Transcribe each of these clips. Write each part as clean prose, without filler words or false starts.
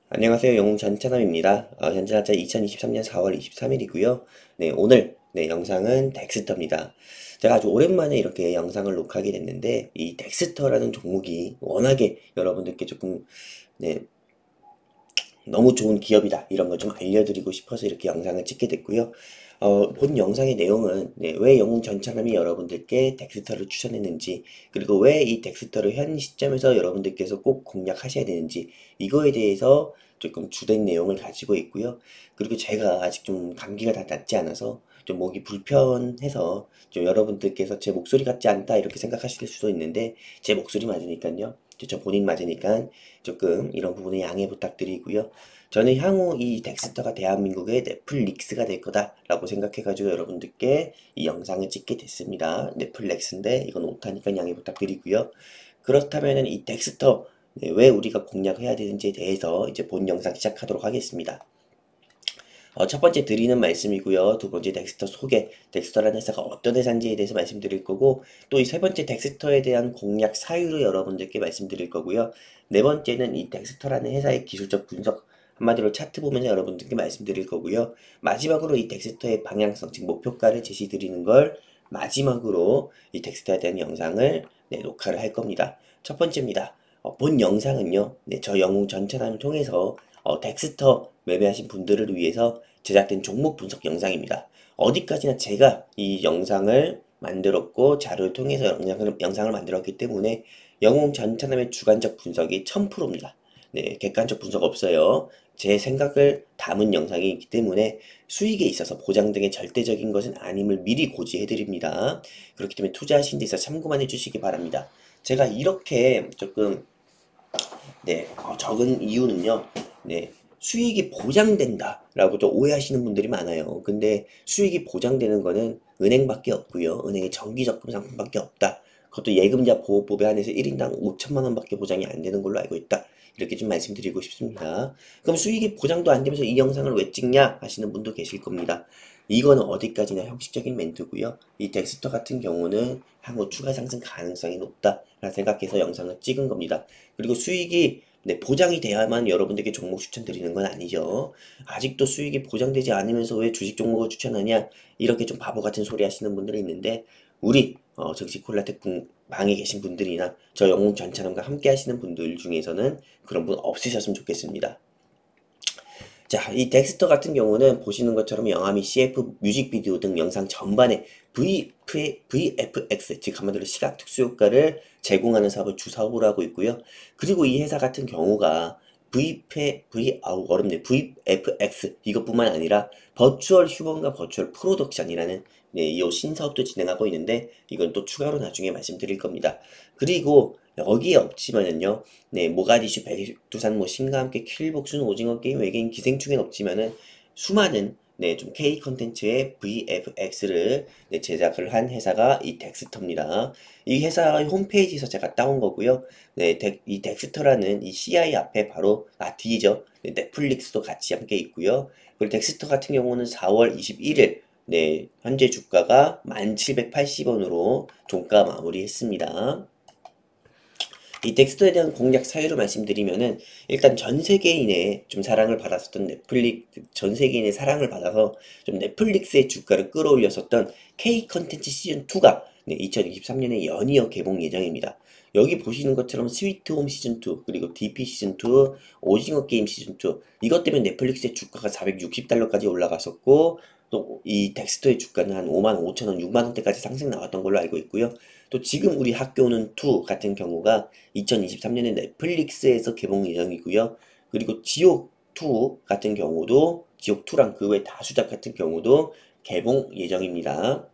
안녕하세요. 영웅 전찬남입니다. 현재 날짜 2023년 4월 23일이고요. 네, 오늘 영상은 덱스터입니다. 제가 아주 오랜만에 이렇게 영상을 녹화하게 됐는데 이 덱스터라는 종목이 워낙에 여러분들께 조금 네, 너무 좋은 기업이다 이런 걸 좀 알려드리고 싶어서 이렇게 영상을 찍게 됐고요. 본 영상의 내용은 왜 영웅 전차남이 여러분들께 덱스터를 추천했는지, 그리고 왜 이 덱스터를 현 시점에서 여러분들께서 꼭 공략하셔야 되는지, 이거에 대해서 조금 주된 내용을 가지고 있고요. 그리고 제가 아직 좀 감기가 다 낫지 않아서 좀 목이 불편해서 좀 여러분들께서 제 목소리 같지 않다 이렇게 생각하실 수도 있는데, 제 목소리 맞으니까요. 저 본인 맞으니까 조금 이런 부분에 양해 부탁드리고요. 저는 향후 이 덱스터가 대한민국의 넷플릭스가 될 거다라고 생각해가지고 여러분들께 이 영상을 찍게 됐습니다. 넷플릭스인데 이건 오타니까 양해 부탁드리고요. 그렇다면은 이 덱스터 왜 우리가 공략해야 되는지에 대해서 이제 본 영상 시작하도록 하겠습니다. 첫 번째 드리는 말씀이고요. 두 번째 덱스터 소개, 덱스터라는 회사가 어떤 회사인지에 대해서 말씀드릴 거고, 또 이 세 번째 덱스터에 대한 공략 사유를 여러분들께 말씀드릴 거고요. 네 번째는 이 덱스터라는 회사의 기술적 분석, 한마디로 차트 보면서 여러분들께 말씀드릴 거고요. 마지막으로 이 덱스터의 방향성, 즉 목표가를 제시 드리는 걸 마지막으로 이 덱스터에 대한 영상을 녹화를 할 겁니다. 첫 번째입니다. 본 영상은요, 저 영웅 전차단을 통해서 덱스터 매매하신 분들을 위해서 제작된 종목 분석 영상입니다. 어디까지나 제가 이 영상을 만들었고 자료를 통해서 영상을 만들었기 때문에 영웅 전차남의 주관적 분석이 1000%입니다. 네, 객관적 분석 없어요. 제 생각을 담은 영상이기 때문에 수익에 있어서 보장 등의 절대적인 것은 아님을 미리 고지해드립니다. 그렇기 때문에 투자하신 데 있어서 참고만 해주시기 바랍니다. 제가 이렇게 조금 적은 이유는요. 수익이 보장된다라고 좀 오해하시는 분들이 많아요. 근데 수익이 보장되는 거는 은행밖에 없고요. 은행의 정기적금 상품밖에 없다. 그것도 예금자 보호법에 한해서 1인당 5천만 원밖에 보장이 안 되는 걸로 알고 있다. 이렇게 좀 말씀드리고 싶습니다. 그럼 수익이 보장도 안 되면서 이 영상을 왜 찍냐 하시는 분도 계실 겁니다. 이거는 어디까지나 형식적인 멘트고요. 이 덱스터 같은 경우는 향후 추가 상승 가능성이 높다라 생각해서 영상을 찍은 겁니다. 그리고 수익이 보장이 돼야만 여러분들께 종목 추천드리는 건 아니죠. 아직도 수익이 보장되지 않으면서 왜 주식 종목을 추천하냐? 이렇게 좀 바보 같은 소리 하시는 분들이 있는데, 우리 즉시 콜라텍 방에 계신 분들이나 저 영웅 전차남과 함께 하시는 분들 중에서는 그런 분 없으셨으면 좋겠습니다. 자, 이 덱스터 같은 경우는 보시는 것처럼 영화 및 CF 뮤직비디오 등 영상 전반에 VFX, 즉 한마디로 시각 특수 효과를 제공하는 사업을 주사업으로 하고 있고요. 그리고 이 회사 같은 경우가 어렵네. VFX 이것뿐만 아니라 버추얼 휴먼과 버추얼 프로덕션이라는 이 신사업도 진행하고 있는데, 이건 또 추가로 나중에 말씀드릴 겁니다. 그리고 여기에 없지만은요, 모가디슈, 백두산, 신과 함께 킬복순, 오징어 게임, 외계인, 기생충엔 없지만은 수많은 좀 K 컨텐츠의 VFX를 제작을 한 회사가 이 덱스터입니다. 이 회사 홈페이지에서 제가 따온 거고요. 이 덱스터라는 이 CI 앞에 바로 D죠. 넷플릭스도 같이 함께 있고요. 그리고 덱스터 같은 경우는 4월 21일 현재 주가가 1780원으로 종가 마무리했습니다. 이 덱스터에 대한 공략 사유를 말씀드리면은, 일단 전 세계인의 좀 사랑을 받았었던 전 세계인의 사랑을 받아서 좀 넷플릭스의 주가를 끌어올렸었던 K 컨텐츠 시즌2가 2023년에 연이어 개봉 예정입니다. 여기 보시는 것처럼 스위트홈 시즌2, 그리고 DP 시즌2, 오징어 게임 시즌2, 이것 때문에 넷플릭스의 주가가 460달러까지 올라갔었고, 또 이 덱스터의 주가는 한 5만 5천 원, 6만 원대까지 상승 나왔던 걸로 알고 있고요. 또 지금 우리 학교는 2 같은 경우가 2023년에 넷플릭스에서 개봉 예정이고요. 그리고 지옥2 같은 경우도, 지옥2랑 그 외 다수작 같은 경우도 개봉 예정입니다.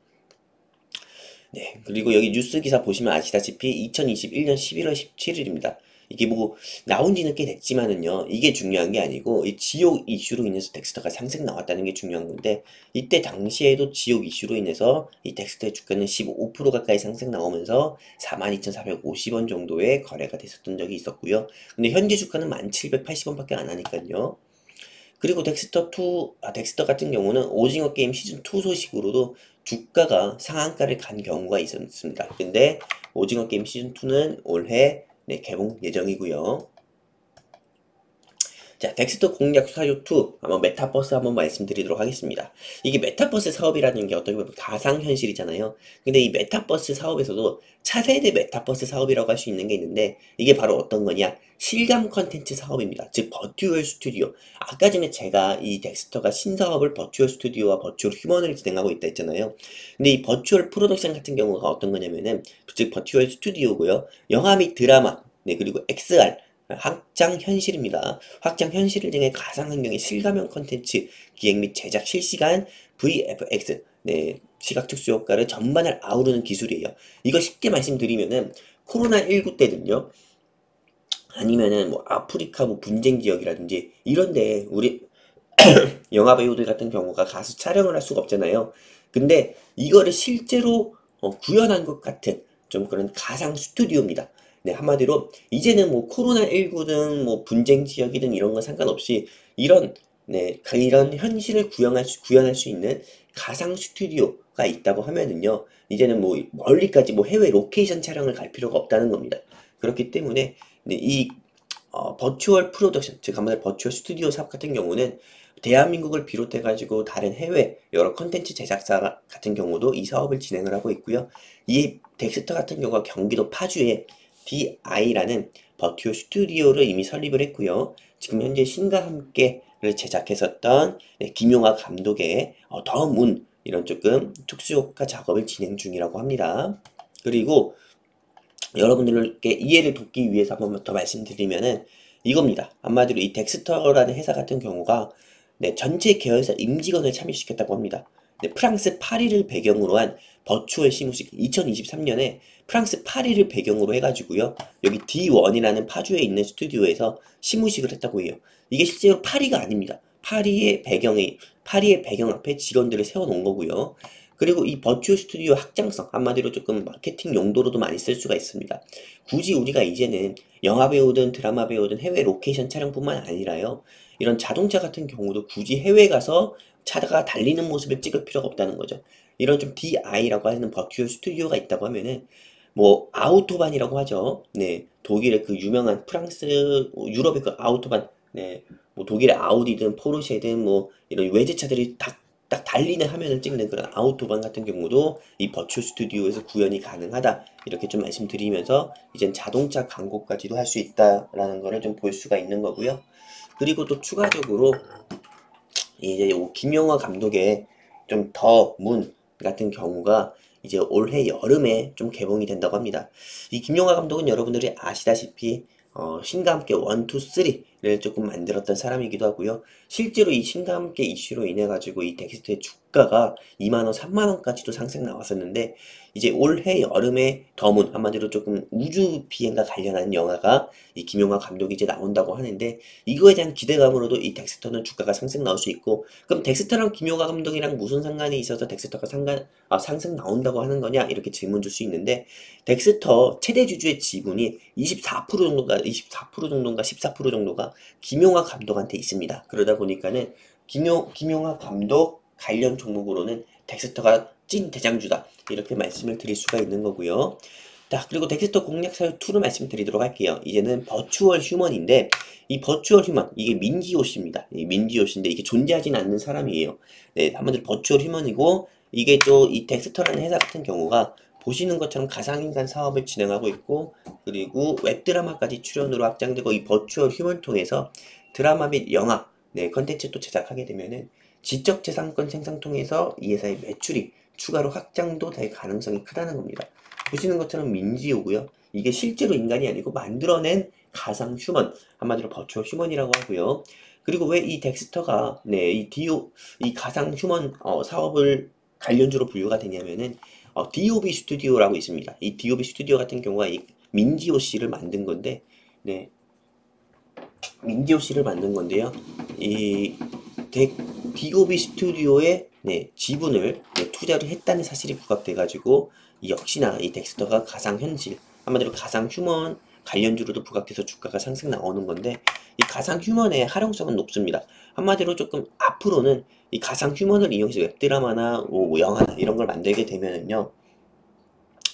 그리고 여기 뉴스 기사 보시면 아시다시피 2021년 11월 17일입니다. 이게 뭐 나온 지는 꽤 됐지만은요, 이게 중요한 게 아니고 이 지옥 이슈로 인해서 덱스터가 상승 나왔다는 게 중요한 건데, 이때 당시에도 지옥 이슈로 인해서 이 덱스터의 주가는 15% 가까이 상승 나오면서 42,450원 정도의 거래가 됐었던 적이 있었고요. 근데 현재 주가는 1780원밖에 안 하니까요. 그리고 덱스터 같은 경우는 오징어 게임 시즌2 소식으로도 주가가 상한가를 간 경우가 있었습니다. 근데 오징어 게임 시즌2는 올해 개봉 예정이고요. 자, 덱스터 공략 사유 2 한번 메타버스 한번 말씀드리도록 하겠습니다. 이게 메타버스 사업이라는 게 어떻게 보면 가상현실이잖아요. 근데 이 메타버스 사업에서도 차세대 메타버스 사업이라고 할 수 있는 게 있는데 이게 바로 어떤 거냐? 실감 컨텐츠 사업입니다. 즉 버추얼 스튜디오. 아까 전에 제가 이 덱스터가 신사업을 버추얼 스튜디오와 버추얼 휴먼을 진행하고 있다 했잖아요. 근데 이 버추얼 프로덕션 같은 경우가 어떤 거냐면은 즉 버추얼 스튜디오고요. 영화 및 드라마, 네, 그리고 XR 확장 현실입니다. 확장 현실 등의 가상 환경의 실감형 컨텐츠 기획 및 제작 실시간 VFX, 네, 시각 특수 효과를 전반을 아우르는 기술이에요. 이거 쉽게 말씀드리면은 코로나19 때는요. 아니면은 뭐 아프리카 뭐 분쟁 지역이라든지 이런데 우리 영화 배우들 같은 경우가 가서 촬영을 할 수가 없잖아요. 근데 이거를 실제로 구현한 것 같은 좀 그런 가상 스튜디오입니다. 네, 한마디로 이제는 뭐 코로나19든 뭐 분쟁 지역이든 이런 거 상관없이 이런 네, 이런 현실을 구현할 수 있는 가상 스튜디오가 있다고 하면은요. 이제는 뭐 멀리까지 뭐 해외 로케이션 촬영을 갈 필요가 없다는 겁니다. 그렇기 때문에 네, 이 버추얼 프로덕션, 즉 한마디로 버추얼 스튜디오 사업 같은 경우는 대한민국을 비롯해가지고 다른 해외 여러 컨텐츠 제작사 같은 경우도 이 사업을 진행을 하고 있고요. 이 덱스터 같은 경우가 경기도 파주에 DI라는 버추얼 스튜디오를 이미 설립을 했고요. 지금 현재 신과 함께를 제작했었던 네, 김용화 감독의 더 문 이런 조금 특수효과 작업을 진행 중이라고 합니다. 그리고 여러분들께 이해를 돕기 위해서 한 번만 더 말씀드리면은 이겁니다. 한마디로 이 덱스터라는 회사 같은 경우가 네, 전체 계열사 임직원을 참여시켰다고 합니다. 네, 프랑스 파리를 배경으로 한 버추얼 시무식 2023년에 프랑스 파리를 배경으로 해가지고요. 여기 D1이라는 파주에 있는 스튜디오에서 시무식을 했다고 해요. 이게 실제로 파리가 아닙니다. 파리의 배경 앞에 직원들을 세워놓은 거고요. 그리고 이 버추얼 스튜디오 확장성, 한마디로 조금 마케팅 용도로도 많이 쓸 수가 있습니다. 굳이 우리가 이제는 영화 배우든 드라마 배우든 해외 로케이션 촬영뿐만 아니라요. 이런 자동차 같은 경우도 굳이 해외 가서 차가 달리는 모습을 찍을 필요가 없다는 거죠. 이런 좀 DI라고 하는 버추얼 스튜디오가 있다고 하면은 뭐 아우토반이라고 하죠. 네, 독일의 그 유명한 유럽의 그 아우토반, 네, 뭐 독일의 아우디든 포르쉐든 뭐 이런 외제차들이 딱 달리는 화면을 찍는 그런 아우토반 같은 경우도 이 버추얼 스튜디오에서 구현이 가능하다. 이렇게 좀 말씀드리면서 이젠 자동차 광고까지도 할 수 있다라는 거를 좀 볼 수가 있는 거고요. 그리고 또 추가적으로 이제 김용화 감독의 좀 더 문 같은 경우가 이제 올해 여름에 좀 개봉이 된다고 합니다. 이 김용화 감독은 여러분들이 아시다시피 신과 함께 1, 2, 3를 조금 만들었던 사람이기도 하고요. 실제로 이 신과 함께 이슈로 인해 가지고 이 덱스터의 주가가 2만원, 3만원까지도 상승 나왔었는데 이제 올해 여름에 더문 한마디로 조금 우주 비행과 관련한 영화가 이 김용화 감독이 이제 나온다고 하는데 이거에 대한 기대감으로도 이 덱스터는 주가가 상승 나올 수 있고 그럼 덱스터랑 김용화 감독이랑 무슨 상관이 있어서 덱스터가 상승 나온다고 하는 거냐 이렇게 질문 줄 수 있는데 덱스터 최대 주주의 지분이 24% 정도인가 14% 정도가 김용화 감독한테 있습니다. 그러다 보니까는 김용화 감독 관련 종목으로는 덱스터가 찐 대장주다 이렇게 말씀을 드릴 수가 있는 거고요. 자, 그리고 덱스터 공략 사유 2로 말씀드리도록 할게요. 이제는 버추얼 휴먼인데 이 버추얼 휴먼 이게 민지호 씨입니다. 이 민지호 씨인데 이게 존재하진 않는 사람이에요. 네, 한마디로 버추얼 휴먼이고 이게 또 이 덱스터라는 회사 같은 경우가 보시는 것처럼 가상인간 사업을 진행하고 있고 그리고 웹드라마까지 출연으로 확장되고 이 버추얼 휴먼 통해서 드라마 및 영화 네, 컨텐츠 또 제작하게 되면은 지적재산권 생산 통해서 이 회사의 매출이 추가로 확장도 될 가능성이 크다는 겁니다. 보시는 것처럼 민지호고요. 이게 실제로 인간이 아니고 만들어낸 가상 휴먼, 한마디로 버추얼 휴먼이라고 하고요. 그리고 왜 이 덱스터가 네, 이 가상 휴먼 사업을 관련주로 분류가 되냐면은 DOB 스튜디오라고 있습니다. 이 DOB 스튜디오 같은 경우가 이 민지호 씨를 만든 건데, 네, 민지호 씨를 만든 건데요. 이 DOB 스튜디오의 네, 지분을 네, 투자를 했다는 사실이 부각돼가지고 역시나 이 덱스터가 가상현실, 한마디로 가상 휴먼 관련주로도 부각돼서 주가가 상승 나오는 건데 이 가상 휴먼의 활용성은 높습니다. 한마디로 조금 앞으로는 이 가상 휴먼을 이용해서 웹드라마나 뭐 영화나 이런 걸 만들게 되면은요.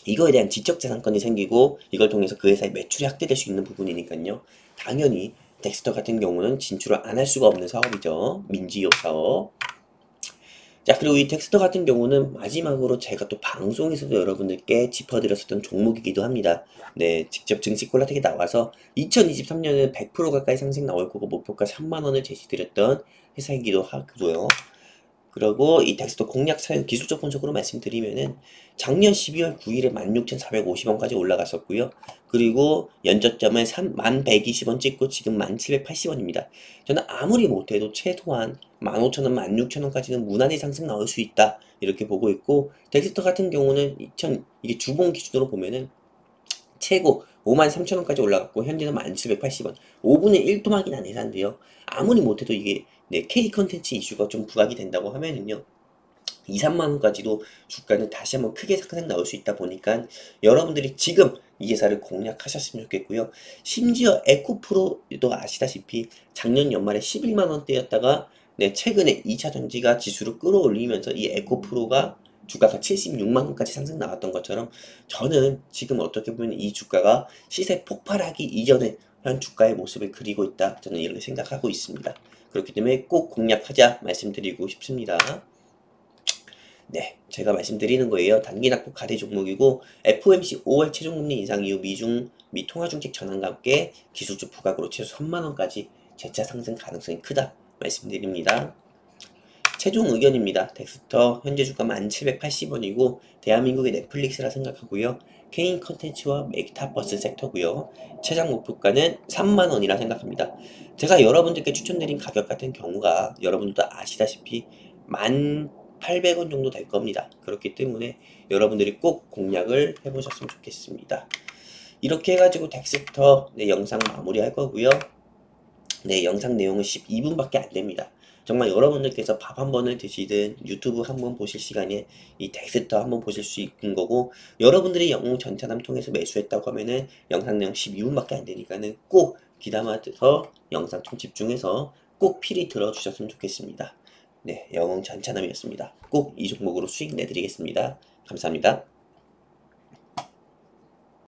이거에 대한 지적재산권이 생기고 이걸 통해서 그 회사의 매출이 확대될 수 있는 부분이니까요. 당연히 덱스터 같은 경우는 진출을 안 할 수가 없는 사업이죠. 민지업 사업. 자, 그리고 이 덱스터 같은 경우는 마지막으로 제가 또 방송에서도 여러분들께 짚어드렸었던 종목이기도 합니다. 네, 직접 증시 콜라텍에 나와서 2023년에는 100% 가까이 상승 나올 거고 목표가 3만원을 제시드렸던 회사이기도 하고요. 그리고 이 덱스터 공략 사유 기술적 분석으로 말씀드리면은 작년 12월 9일에 16,450원까지 올라갔었고요. 그리고 연저점을 1,120원 찍고 지금 1,780원입니다. 저는 아무리 못해도 최소한 15,000원, 16,000원까지는 무난히 상승 나올 수 있다. 이렇게 보고 있고, 덱스터 같은 경우는 이게 주봉 기준으로 보면은 최고 53,000원까지 올라갔고 현재는 1780원 5분의 1토막이 난 회사인데요. 아무리 못해도 이게 K 컨텐츠 이슈가 좀 부각이 된다고 하면은요 2, 3만원까지도 주가는 다시 한번 크게 상승 나올 수 있다 보니까 여러분들이 지금 이 회사를 공략하셨으면 좋겠고요. 심지어 에코프로도 아시다시피 작년 연말에 11만원대였다가 최근에 2차전지가 지수를 끌어올리면서 이 에코프로가 주가가 76만원까지 상승 나왔던 것처럼 저는 지금 어떻게 보면 이 주가가 시세 폭발하기 이전에 현 주가의 모습을 그리고 있다. 저는 이렇게 생각하고 있습니다. 그렇기 때문에 꼭 공략하자 말씀드리고 싶습니다. 네, 제가 말씀드리는 거예요. 단기 낙폭 가대 종목이고 FOMC 5월 최종금리 인상 이후 미중 미 통화정책 전환과 함께 기술적 부각으로 최소 3만원까지 재차 상승 가능성이 크다 말씀드립니다. 최종 의견입니다. 덱스터 현재 주가 1780원이고 대한민국의 넷플릭스라 생각하고요. 개인 컨텐츠와 메타버스 섹터고요. 최장 목표가는 3만원이라 생각합니다. 제가 여러분들께 추천드린 가격 같은 경우가 여러분들도 아시다시피 1,800원 정도 될 겁니다. 그렇기 때문에 여러분들이 꼭 공략을 해보셨으면 좋겠습니다. 이렇게 해가지고 덱스터 영상 마무리할 거고요. 영상 내용은 12분밖에 안 됩니다. 정말 여러분들께서 밥 한 번을 드시든 유튜브 한번 보실 시간에 이 덱스터 한번 보실 수 있는 거고, 여러분들이 영웅 전차남 통해서 매수했다고 하면은 영상 내용 12분밖에 안 되니까는 꼭 귀담아서 영상 좀 집중해서 꼭 필히 들어주셨으면 좋겠습니다. 영웅 전차남이었습니다. 꼭 이 종목으로 수익 내드리겠습니다. 감사합니다.